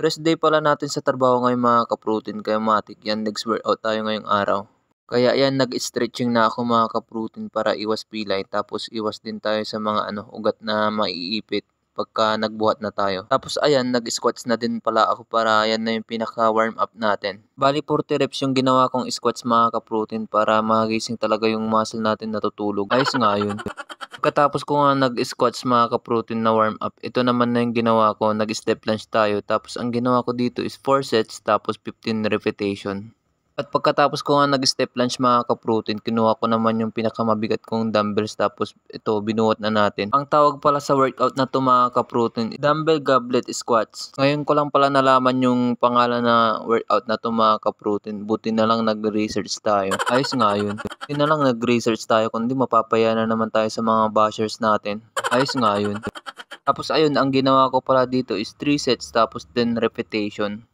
Rest day pala natin sa trabaho ngayon mga ka-protein kaya matik yan next workout tayo ngayong araw. Kaya yan nag-stretching na ako mga ka-protein para iwas pilay tapos iwas din tayo sa mga ugat na maiipit pagka nagbuhat na tayo. Tapos ayan nag-squats na din pala ako para yan na yung pinaka warm up natin. Bali 40 reps yung ginawa kong squats mga ka-protein para magising talaga yung muscle natin natutulog. Ayos nga yun. Pagkatapos ko nga nag-squats mga ka-protein na warm up, ito naman na yung ginawa ko, nag-step lunge tayo. Tapos ang ginawa ko dito is 4 sets tapos 15 repetition. At pagkatapos ko nga nag-step lunge mga ka-protein, kinuha ko naman yung pinakamabigat kong dumbbells tapos ito binuhat na natin. Ang tawag pala sa workout na to mga ka-protein, dumbbell goblet squats. Ngayon ko lang pala nalaman yung pangalan na workout na to mga ka-protein. Buti na lang nag-research tayo. Ayos nga yun. Buti na lang nag-research tayo kundi mapapaya na naman tayo sa mga bashers natin. Ayos nga yun. Tapos ayun, ang ginawa ko pala dito is 3 sets tapos 10 repetition.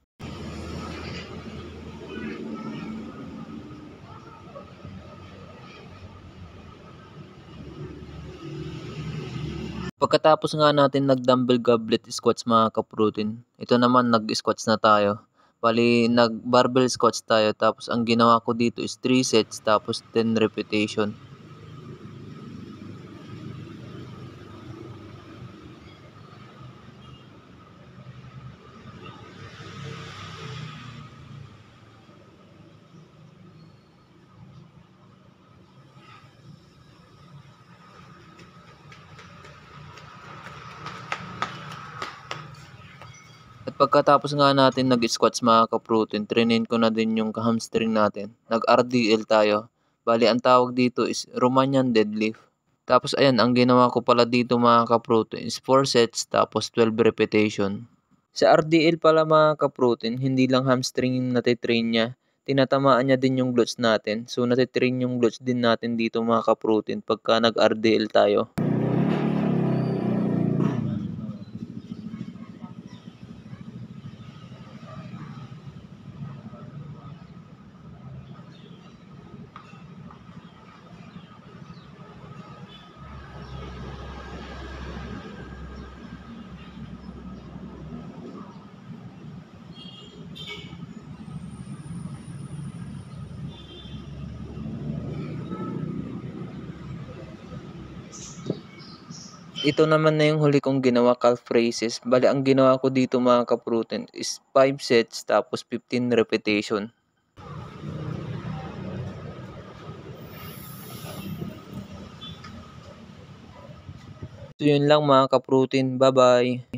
Pagkatapos nga natin nag-dumbbell goblet squats mga ka-protein, ito naman nag-squats na tayo. Bali, nag-barbell squats tayo tapos ang ginawa ko dito is 3 sets tapos 10 repetition. At pagkatapos nga natin nag-squats mga ka-protein, trinin ko na din yung hamstring natin. Nag-RDL tayo. Bali, ang tawag dito is Romanian deadlift. Tapos ayan, ang ginawa ko pala dito mga ka-protein is 4 sets tapos 12 repetition. Sa RDL pala mga ka-protein, hindi lang hamstring yung natitrain niya. Tinatamaan niya din yung glutes natin. So natitrain yung glutes din natin dito mga ka-protein pagka nag-RDL tayo. Ito naman na yung huli kong ginawa calf raises. Bali, ang ginawa ko dito mga ka-protein is 5 sets tapos 15 repetition. So yun lang mga ka-protein. Bye-bye!